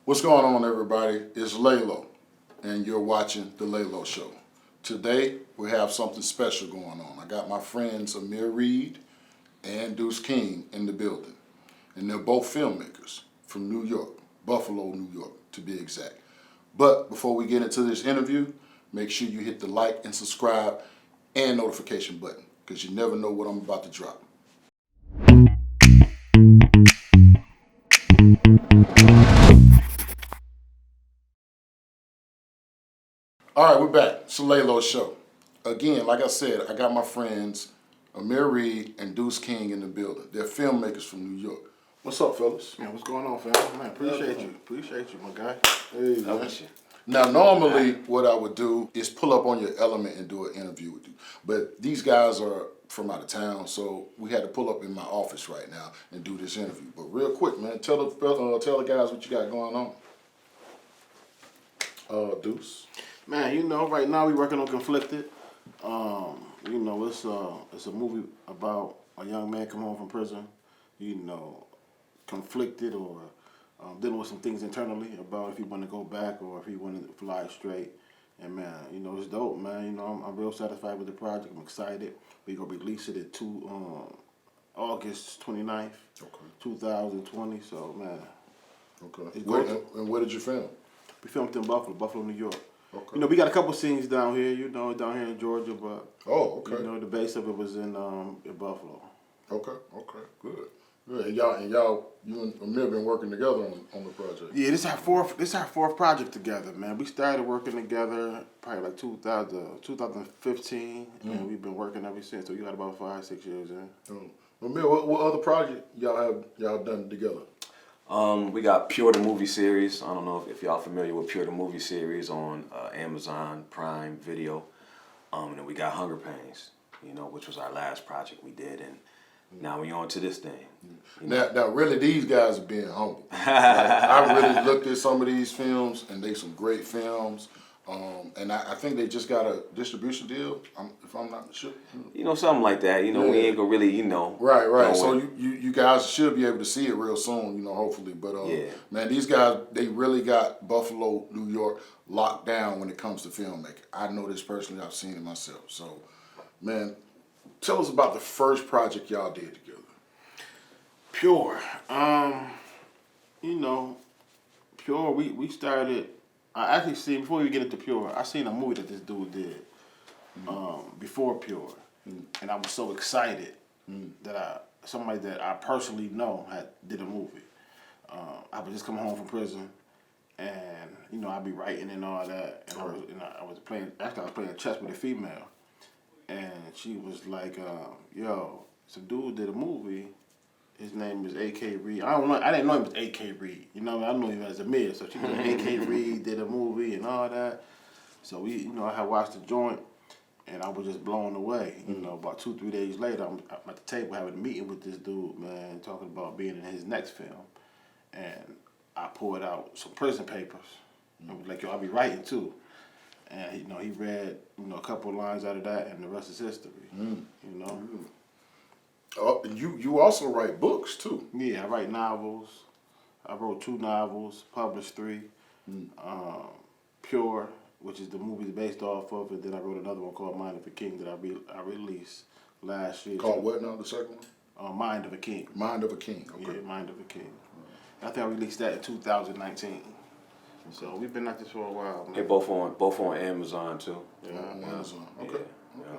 What's going on, everybody? It's Leylo, and you're watching The Leylo Show. Today, we have something special going on. I got my friends Amire and Duece in the building, and they're both filmmakers from New York, Buffalo, New York, to be exact. But before we get into this interview, make sure you hit the like and subscribe and notification button, because you never know what I'm about to drop. All right, we're back. It's the Leylo Show. Again, like I said, I got my friends Amire and Duece in the building. They're filmmakers from New York. What's up, fellas? Man, what's going on, fam? Man, appreciate you, my guy. Hey, man. Now, normally what I would do is pull up on your element and do an interview with you. But these guys are from out of town, so we had to pull up in my office right now and do this interview. But real quick, man, tell the guys what you got going on. Duece. Man, right now we working on Conflicted. It's a movie about a young man come home from prison, conflicted or dealing with some things internally about if he want to go back or if he want to fly straight. And man, it's dope, man. I'm real satisfied with the project. I'm excited. We gonna release it at August 29th, 2020. So man, Where did you film? we filmed in Buffalo, New York. Okay. We got a couple scenes down here, down here in Georgia, but the base of it was in Buffalo. Okay, good. And you and Amir been working together on the project. Yeah, this is our fourth project together, man. We started working together probably like 2015, and we've been working ever since. So you got about 5-6 years in. Amir, what other project y'all done together? We got Pure the Movie Series. I don't know if y'all familiar with Pure the Movie Series on Amazon Prime Video. And then we got Hunger Pains, which was our last project we did, and now we on to this thing. Now, really, these guys are being humble. I really looked at some of these films, and they some great films. And I think they just got a distribution deal, if I'm not sure. Something like that. We ain't gonna really, Right. So you guys should be able to see it real soon, hopefully. But man, these guys, they really got Buffalo, New York locked down when it comes to filmmaking. I know this personally. I've seen it myself. So, man, tell us about the first project y'all did together. Pure. Pure, we started. I actually seen, before we get into Pure, I seen a movie that this dude did before Pure. And I was so excited that somebody that I personally know did a movie. I would just come home from prison and, I'd be writing and all that. And I was playing chess with a female. And she was like, yo, some dude did a movie. His name is A.K. Reed. I didn't know him as A.K. Reed. I know him as Amire. So she was like, A.K. Reed did a movie and all that. So I had watched the joint, and I was just blown away. About 2-3 days later, I'm at the table having a meeting with this dude, man, talking about being in his next film. And I pulled out some prison papers. I was like, yo, I'll be writing too. And he read a couple of lines out of that, and the rest is history. You also write books too. Yeah, I write novels. I wrote 2 novels, published 3. Pure, which is the movie based off of it. Then I wrote another one called Mind of a King that I released last year. Called what now, the second one? Mind of a King. Mind of a King, okay. Yeah, Mind of a King. I think I released that in 2019. So we've been at this for a while, man. They're both on Amazon too. Yeah, on Amazon. Okay. Yeah.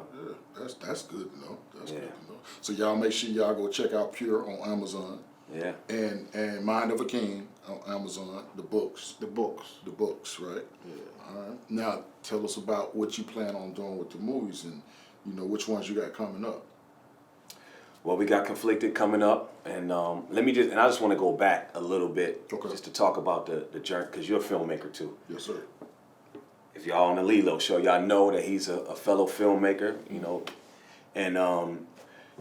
That's good to know. That's good to know. So y'all make sure y'all go check out Pure on Amazon. Yeah. And Mind of a King on Amazon. The books, right? Yeah. All right. Now tell us about what you plan on doing with the movies and which ones you got coming up. Well, we got Conflicted coming up, and I just want to go back a little bit, just to talk about the journey, because you're a filmmaker too. Yes, sir. If y'all on the Leylo show, y'all know that he's a fellow filmmaker, and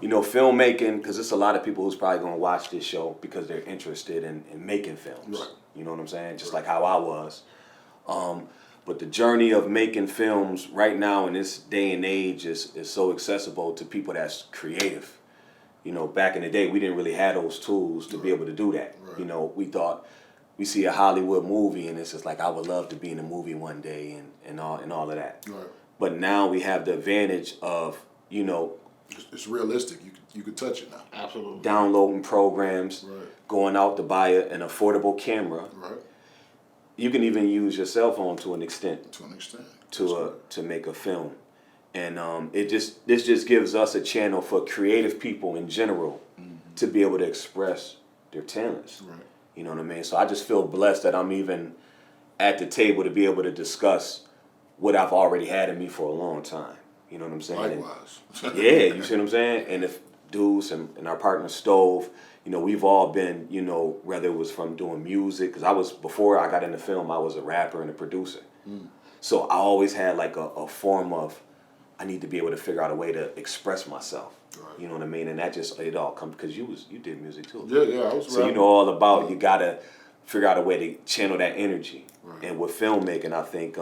filmmaking, because there's a lot of people who's probably gonna watch this show because they're interested in making films. Right. You know what I'm saying? Just like how I was. But the journey of making films right now in this day and age is so accessible to people that's creative. Back in the day, we didn't really have those tools to be able to do that. Right. We thought we see a Hollywood movie and it's just like I would love to be in a movie one day and all of that. Right. But now we have the advantage of, you know, It's realistic. You could touch it now. Absolutely. downloading programs, Right. going out to buy an affordable camera. Right. You can even use your cell phone to an extent To an extent. to make a film, and this just gives us a channel for creative people in general to be able to express their talents. Right. You know what I mean? So I just feel blessed that I'm even at the table to be able to discuss what I've already had in me for a long time. You know what I'm saying? Likewise. Yeah, you see what I'm saying? And if Duece and our partner Stove, you know, we've all been, you know, whether it was from doing music, because before I got into film, I was a rapper and a producer. So I always had like a form of, I need to be able to figure out a way to express myself. Right. You know what I mean? And that just, it all comes, because you did music too. Yeah, I was So you rapping. know all about, you gotta figure out a way to channel that energy. Right. And with filmmaking, I think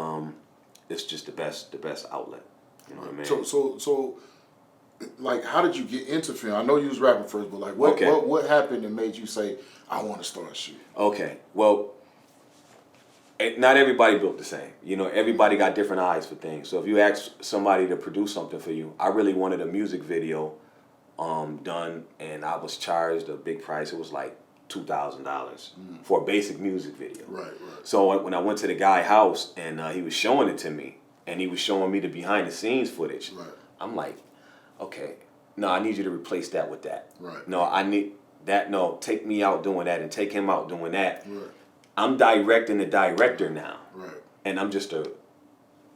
it's just the best outlet. You know what I mean? So, like, how did you get into film? I know you was rapping first, but like, Okay. what happened that made you say, I want to start shooting? Okay, well, not everybody built the same. You know, everybody got different eyes for things. So if you ask somebody to produce something for you, I really wanted a music video done, and I was charged a big price. It was like $2,000 for a basic music video. Right. So when I went to the guy's house and he was showing it to me, and he was showing me the behind the scenes footage, Right. I'm like, okay, no, I need you to replace that with that. Right. No, I need that. No, take me out doing that and take him out doing that. Right. I'm directing the director now, Right. and I'm just a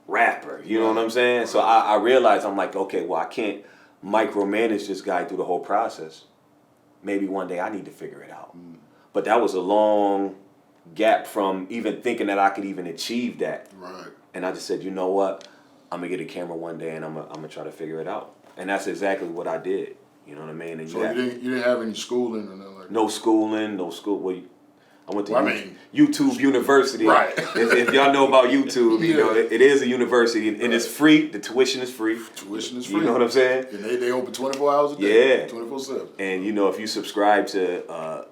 rapper. You know what I'm saying? So I realized, I'm like, okay, well, I can't micromanage this guy through the whole process. Maybe one day I need to figure it out. But that was a long gap from even thinking that I could even achieve that. Right. And I just said, you know what? I'm gonna get a camera one day and I'm gonna try to figure it out. And that's exactly what I did. You know what I mean? And So you didn't have any schooling or nothing like that? no schooling, no school. Well, I went to Well, I mean- YouTube University. Right. If y'all know about YouTube, you know Yeah. it is a university and it's free. The tuition is free. Tuition is free. You know what I'm saying? And they open 24 hours a day. Yeah. 24/7. And you know, if you subscribe to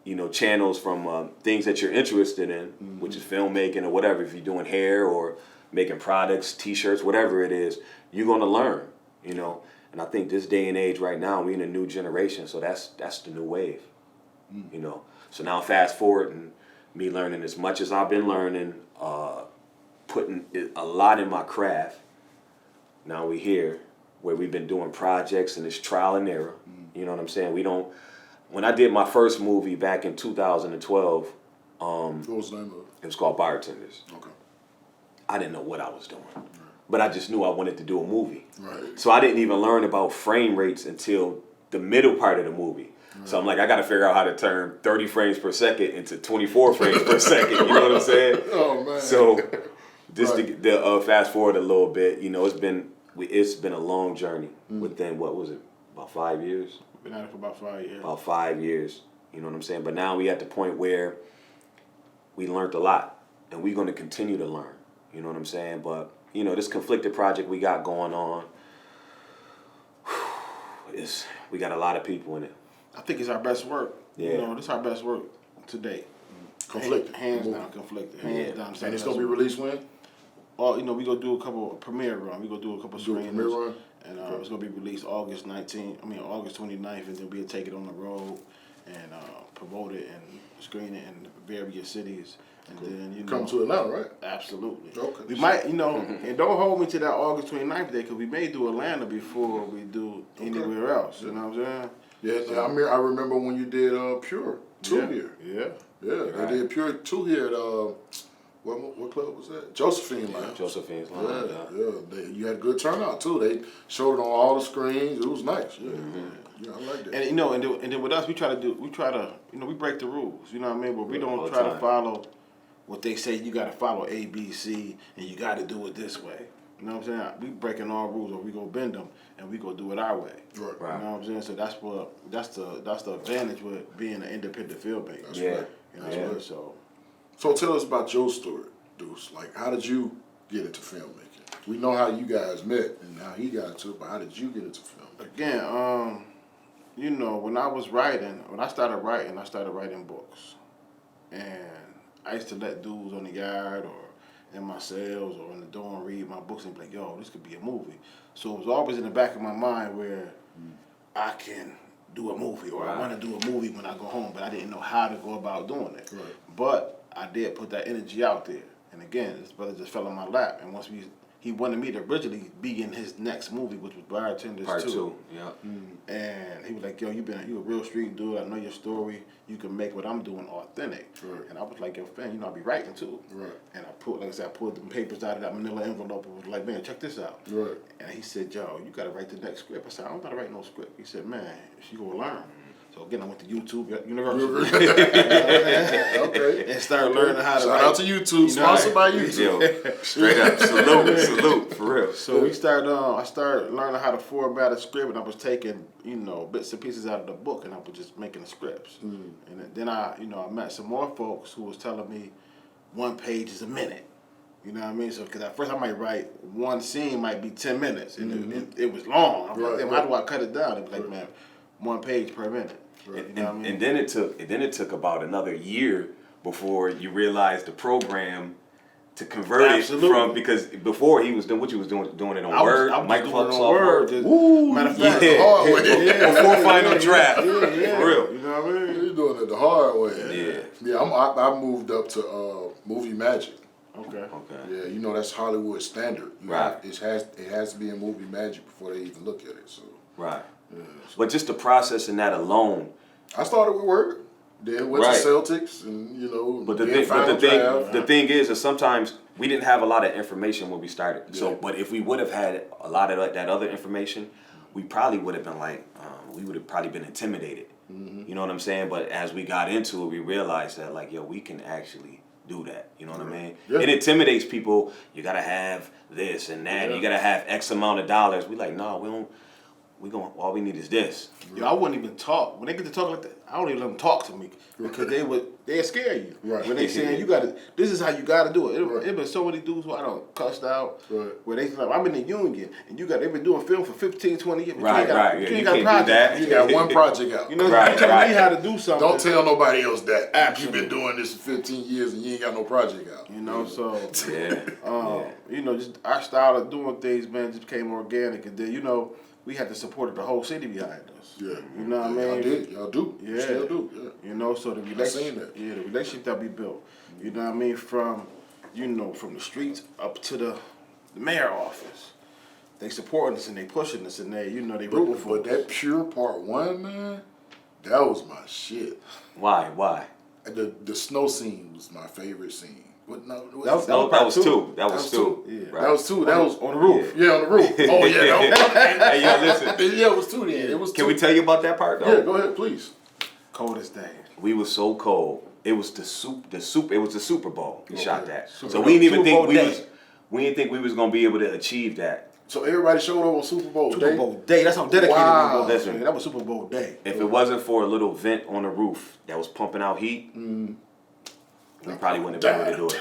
you know, channels from things that you're interested in, which is filmmaking or whatever, if you're doing hair or making products, t-shirts, whatever it is, you're gonna learn, you know. And I think this day and age right now, we're in a new generation, so that's the new wave, you know. So now fast forward and me learning as much as I've been learning, putting a lot in my craft. Now we here where we've been doing projects and it's trial and error. You know what I'm saying? When I did my first movie back in 2012, What was the name of it was called Bartenders. it? Okay. I didn't know what I was doing, but I just knew I wanted to do a movie. Right. So I didn't even learn about frame rates until the middle part of the movie. So I'm like, I got to figure out how to turn 30 frames per second into 24 frames per second. You know what I'm saying? Oh, man. So just Right. to fast forward a little bit, you know, it's been a long journey. Within what was it, about 5 years? Been at it for about 5 years. About 5 years. You know what I'm saying? But now we at the point where we learned a lot, and we're going to continue to learn. You know what I'm saying? But you know, this conflicted project we got going on, we got a lot of people in it. I think it's our best work. Yeah. You know, this is our best work to date. Conflicted. Hands down, conflicted. Hands down. And it's going to be released when? Well, you know, we gonna do a couple premiere run. We gonna do a couple Do a screenings. premiere run? And it's gonna be released August 29th, and then we'll take it on the road and promote it and screen it in various cities. And then, you know, Come to Atlanta, right? absolutely. Okay. We might, you know, and don't hold me to that August 29th day, because we may do Atlanta before we do anywhere else. You know what I'm saying? Yeah, I remember when you did Pure 2 Yeah. here. Yeah. Yeah, Right. they did Pure 2 here at, what club was that? Josephine Lounge. Josephine's Yeah, line. you had good turnout too. They showed it on all the screens. It was nice. Yeah, yeah, I like that. And you know, and then with us, we try to, you know, we break the rules. You know what I mean? But we All don't the try to time. follow what they say. You got to follow A, B, C, and you got to do it this way. You know what I'm saying? We breaking all rules, or we go bend them, and we go do it our way. Right. Right. You know what I'm saying? So that's the advantage with being an independent filmmaker. That's Yeah. right. You know what Yeah. I mean? So So tell us about your story, Duece. Like, how did you get into filmmaking? We know how you guys met and how he got into it, but how did you get into filmmaking? again, you know, when I started writing books, and I used to let dudes on the yard or in my cells or in the dorm read my books and be like, yo, this could be a movie. So it was always in the back of my mind where I can do a movie or I want to do a movie when I go home, but I didn't know how to go about doing it. Right. But I did put that energy out there. And again, this brother just fell in my lap. And once he wanted me to originally be in his next movie, which was Bartenders 2. Part 2, yeah. And he was like, yo, you a real street dude. I know your story. You can make what I'm doing authentic. Right. And I was like, yo, fam, I be writing too. Right. And I pulled the papers out of that manila envelope and was like, man, check this out. Right. And he said, yo, you got to write the next script. I said, I don't got to write no script. He said, man, she going to learn. So again, I went to YouTube University. Okay. And started learning how to Shout write. out to YouTube, sponsored by YouTube. Yo, straight up, salute, for real. So I started learning how to format a script, and I was taking, bits and pieces out of the book, and I was just making the scripts. And then I met some more folks who was telling me 1 page is a minute. You know what I mean? So, because at first I might write one scene might be 10 minutes, and it was long. I'm like, how do I cut it down? It was like, man, 1 page per minute. Right. You know what I mean? And then it took about another year before you realized the program to convert Absolutely. it from, because before he was doing what you was doing it on I Word, was Microsoft doing it on Word. Software. Woo, matter of fact, Yeah. Hard way. Before final draft. yeah. For real. You know what I mean? You're doing it the hard way. Yeah. I moved up to Movie Magic. Okay. Okay. Yeah, that's Hollywood standard. Right. It has to be in Movie Magic before they even look at it. So. Right. Yeah. But just the process in that alone. I started with Word, then went to Celtics, and But the the thing is that sometimes we didn't have a lot of information when we started. Yeah. So, but if we would have had a lot of that other information, we probably would have been like, we would have probably been intimidated. You know what I'm saying? But as we got into it, we realized that like, yo, we can actually do that. You know what I mean? Yeah. It intimidates people. You gotta have this and that. Yeah. You gotta have X amount of dollars. We like, no, we don't. All we need is this. Yo, I wouldn't even talk. When they get to talk like that, I don't even let them talk to me because they'd scare you. Right. When they saying this is how you gotta do it. Right. It been so many dudes who I don't cussed out. Right. Where they like, I'm in the union and they've been doing film for 15, 20 years. But Right, right. You Yeah, ain't you got a can't do project. that. You got one project out. You know, Right, you telling right. me how to do something. Don't tell nobody else that. Absolutely. You've been doing this for 15 years and you ain't got no project out. You know, so Yeah. just our style of doing things, man, just became organic, and then we had the support of the whole city behind us. Yeah. You know what I mean? Y'all do. Yeah. You still do. Yeah. So the seen relationship, that. the relationship that we built. You know what I mean? From the streets up to the mayor office. They supporting us and they pushing us and they rooting for But us. that Pure Part 1, man, that was my shit. Why? The snow scene was my favorite scene. What, no, That was No, that was two. two. That was two. Yeah. Right. That was two. That was on the roof. Yeah, on the roof. Oh yeah. Hey, yo, listen. Yeah, it was two then. It was Can two. we tell you about that part though? Yeah, go ahead, please. Coldest day. We was so cold. It was the Super Bowl. We shot that. Super So Bowl. we didn't even Super think Bowl we day. didn't think we was gonna be able to achieve that. So everybody showed up on Super Bowl Super day. Bowl day. That's how dedicated Wow. we was. Listen. Man. That was Super Bowl day. If it wasn't for a little vent on the roof that was pumping out heat, we probably wouldn't have been able to do it.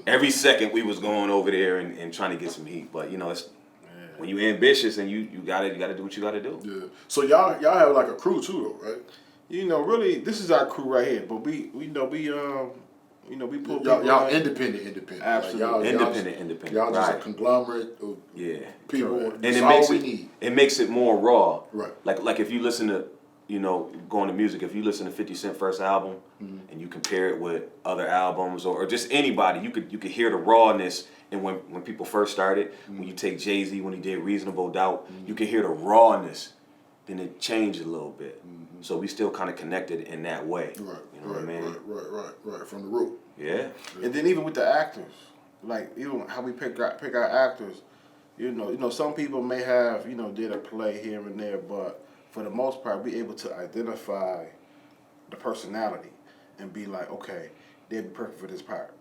Every second we was going over there and trying to get some heat. But it's when you ambitious and you gotta do what you gotta do. Yeah. So y'all have like a crew too, though, right? Really, this is our crew right here. But we pull Y'all independent. Absolutely. Independent. Y'all just a Right. conglomerate of Yeah. people. Correct. That's And all we need. it makes it more raw. Right. Like if you listen to, going to music, if you listen to 50 Cent first album and you compare it with other albums or just anybody, you could hear the rawness. And when people first started, when you take Jay-Z, when he did Reasonable Doubt, you can hear the rawness. Then it changed a little bit. So we still kind of connected in that way. Right. You know what I mean? Right. From the root. Yeah. And then even with the actors, like even how we pick our actors, some people may have did a play here and there, but for the most part, we able to identify the personality and be like, okay, they'd be perfect for this part.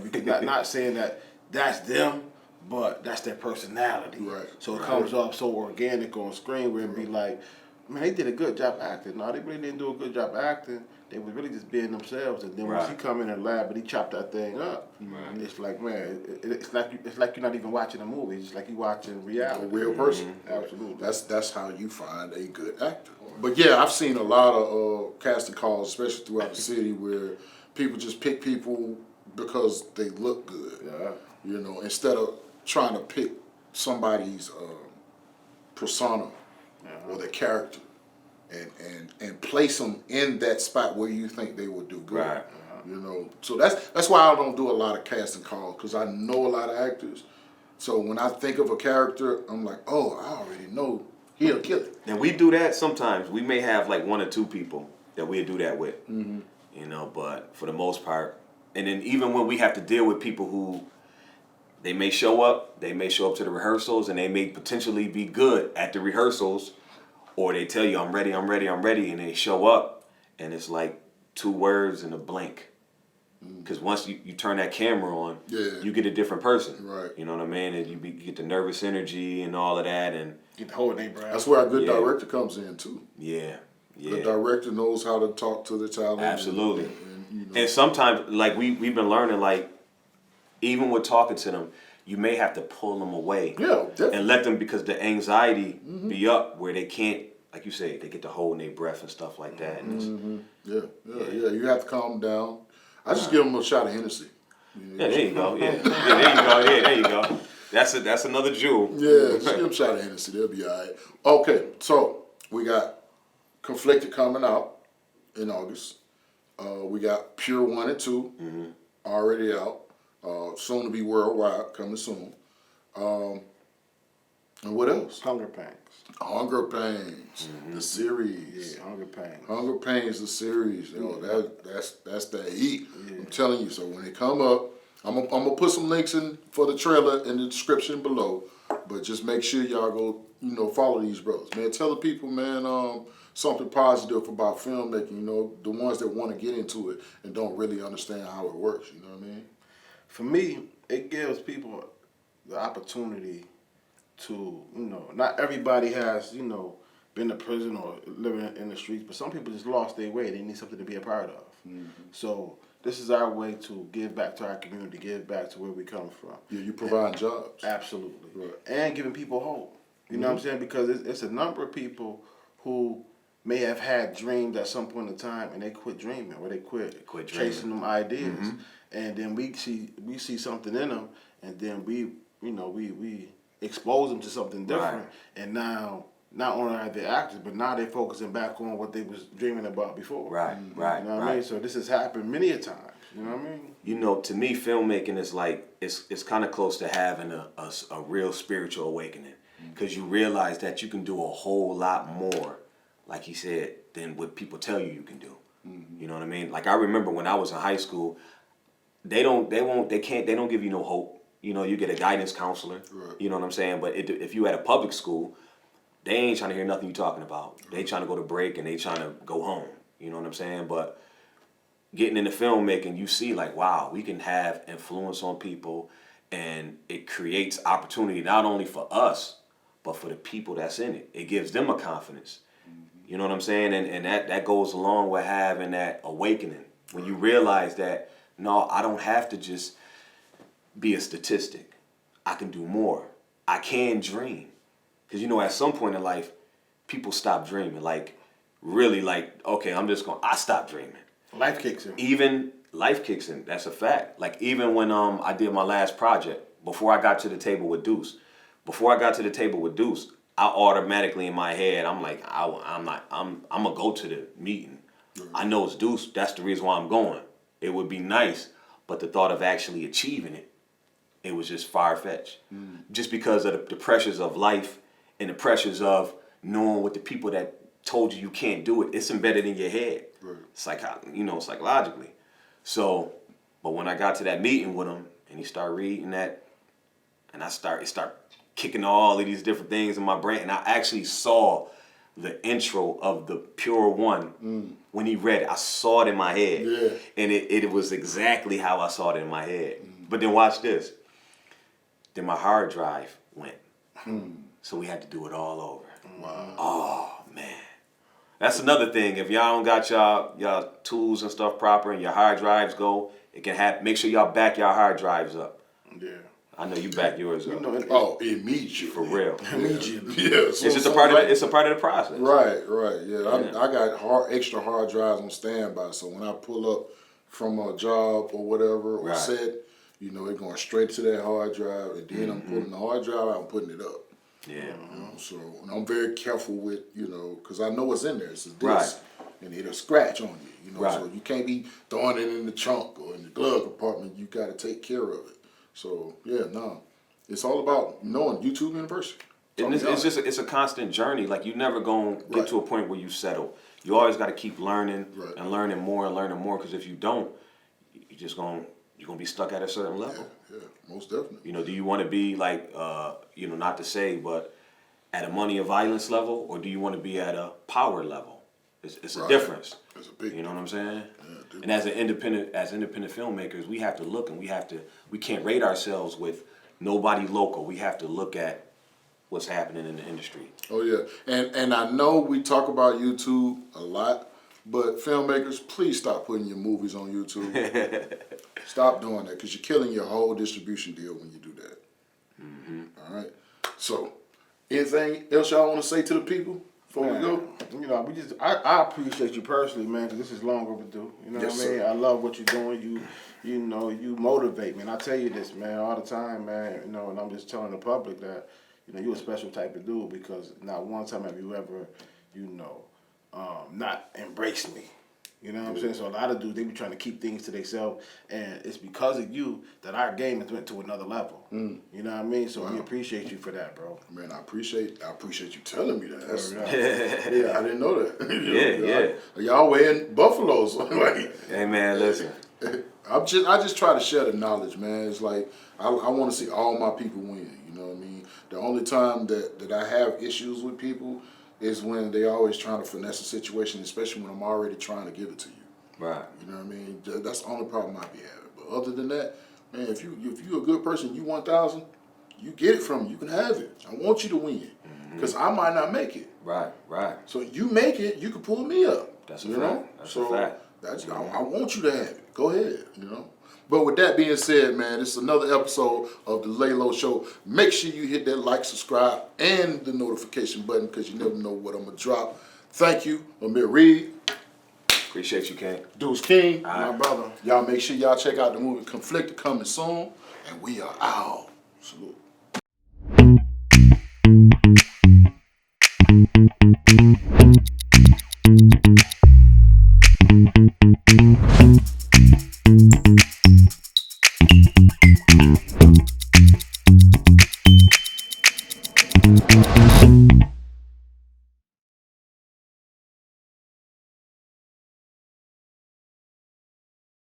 Because not saying that that's them, but that's their personality. Right. So it comes off so organic on screen where it'd be like, man, they did a good job acting. No, they really didn't do a good job acting. They was really just being themselves. And then once he come in the lab and he chopped that thing up, it's like, man, it's like you're not even watching a movie. It's like you're watching reality. A real person. Absolutely. That's how you find a good actor. But yeah, I've seen a lot of casting calls, especially throughout the city, where people just pick people because they look good. Yeah. You know, instead of trying to pick somebody's persona or their character and place them in that spot where you think they would do good. Right. You know, so that's why I don't do a lot of casting calls, because I know a lot of actors. So when I think of a character, I'm like, oh, I already know he'll kill it. And we do that sometimes. We may have like 1 or 2 people that we do that with. You know, but for the most part, and then even when we have to deal with people who they may show up to the rehearsals, and they may potentially be good at the rehearsals, or they tell you, I'm ready, and they show up, and it's like 2 words and a blink. Because once you turn that camera on, you get a different person. Right. You know what I mean? And you get the nervous energy and all of that, and Get the whole name, That's where a good director comes in too. yeah. The director knows how to talk to the talent. Absolutely. And, you know. And sometimes, like we've been learning, like even with talking to them, you may have to pull them away. Yeah, definitely. And let them, because the anxiety be up where they can't, like you say, they get to hold their breath and stuff like that. And Yeah. You have to calm down. I just give them a shot of Hennessy. yeah, there you go. Yeah, there you go. That's another jewel. Yeah, just give them a shot of Hennessy. They'll be all right. Okay, so we got Conflicted coming out in August. We got Pure 1 and 2 already out. Soon to be worldwide, coming soon. And what else? Hunger Pangs. Hunger Pains, the series. Yeah, Hunger Pangs. Hunger Pains, the series. That's the heat. I'm telling you. So when they come up, I'm gonna put some links in for the trailer in the description below. But just make sure y'all go, follow these brothers, man. Tell the people, man, something positive about filmmaking. The ones that want to get into it and don't really understand how it works. You know what I mean? For me, it gives people the opportunity to, not everybody has, been to prison or living in the streets, but some people just lost their way. They need something to be a part of. So this is our way to give back to our community, give back to where we come from. Yeah, you provide jobs. Absolutely. Right. And giving people hope. You know what I'm saying? Because it's a number of people who may have had dreams at some point in time and they quit dreaming, or they quit chasing them ideas. And then we see something in them, and then we expose them to something different. Right. And now, not only are they actors, but now they're focusing back on what they was dreaming about before. Right. You know what I mean? So this has happened many a time. You know what I mean? To me, filmmaking is like, it's kind of close to having a real spiritual awakening, because you realize that you can do a whole lot more, like he said, than what people tell you can do. You know what I mean? Like, I remember when I was in high school, they don't give you no hope. You get a guidance counselor. Right. You know what I'm saying? But if you at a public school, they ain't trying to hear nothing you talking about. They trying to go to break and they trying to go home. You know what I'm saying? But getting into filmmaking, you see like, wow, we can have influence on people, and it creates opportunity not only for us, but for the people that's in it. It gives them a confidence. You know what I'm saying? And that goes along with having that awakening. When you realize that, no, I don't have to just be a statistic. I can do more. I can dream. Because, at some point in life, people stop dreaming. Like, really, like, okay, I stopped dreaming. Life kicks in. Even life kicks in. That's a fact. Like, even when I did my last project, before I got to the table with Duece, I automatically in my head, I'm like, I'm gonna go to the meeting. I know it's Duece. That's the reason why I'm going. It would be nice, but the thought of actually achieving it, it was just far-fetched. Just because of the pressures of life and the pressures of knowing what the people that told you can't do it, it's embedded in your head. Right. It's like, psychologically. So, but when I got to that meeting with him and he started reading that, and it start kicking all of these different things in my brain, and I actually saw the intro of the Pure 1 when he read it. I saw it in my head. Yeah. And it was exactly how I saw it in my head. But then watch this. Then my hard drive went. So we had to do it all over. Wow. Oh, man. That's another thing. If y'all don't got y'all tools and stuff proper and your hard drives go, it can happen. Make sure y'all back your hard drives up. Yeah. I know you back yours up. Immediately. For real. Immediately. Yeah. It's just a part of it. It's a part of the process. Right. Yeah. I got extra hard drives on standby, so when I pull up from a job or whatever or Right. set, you know, it's going straight to that hard drive, and then I'm pulling the hard drive out and putting it up. Yeah. You know, so and I'm very careful with, you know, because I know what's in there. It's a disc, Right. and it'll scratch on you. You know, Right. so you can't be throwing it in the trunk or in the glove compartment. You got to take care of it. So yeah, no, it's all about knowing YouTube University. And it's a constant journey. Like you never gonna get to a point where you settle. You always got to keep learning and learning more and learning more. Because if you don't, you're gonna be stuck at a certain level. Yeah, most definitely. You know, do you want to be like, you know, not to say, but at a money or violence level, or do you want to be at a power level? It's a difference. It's a big. You know what I'm saying? Yeah, and as independent filmmakers, we have to look and we can't rate ourselves with nobody local. We have to look at what's happening in the industry. Oh yeah, and I know we talk about YouTube a lot, but filmmakers, please stop putting your movies on YouTube. Stop doing that because you're killing your whole distribution deal when you do that. All right. So, anything else y'all want to say to the people before we go? You know, I appreciate you personally, man, because this is long overdue. You know Yes, what I mean? sir. I love what you're doing. You know, you motivate me. And I tell you this, man, all the time, man. You know, and I'm just telling the public that, you know, you're a special type of dude because not one time have you ever, you know, not embraced me. You know what I'm saying? So a lot of dudes, they be trying to keep things to themselves, and it's because of you that our game has went to another level. You know what I mean? So we appreciate you for that, bro. Man, I appreciate you telling me that. That's, Yeah. yeah, I didn't know that. Yeah. Y'all wearing buffaloes. Like, Hey man, listen. I just try to share the knowledge, man. It's like I want to see all my people win. You know what I mean? The only time that I have issues with people is when they always trying to finesse a situation, especially when I'm already trying to give it to you. Right. You know what I mean? That's the only problem I be having. But other than that, man, if you a good person, you 1,000, you get it from me. You can have it. I want you to win because I might not make it. Right. So you make it, you can pull me up. That's a you fact. know? That's So a fact. I want you to have it. Go ahead. You know. But with that being said, man, this is another episode of the Leylo Show. Make sure you hit that like, subscribe, and the notification button because you never know what I'm going to drop. Thank you, Amire Reed. Appreciate you, King. Duece King. My brother. Y'all make sure y'all check out the movie Conflicted coming soon. And we are out. Salute.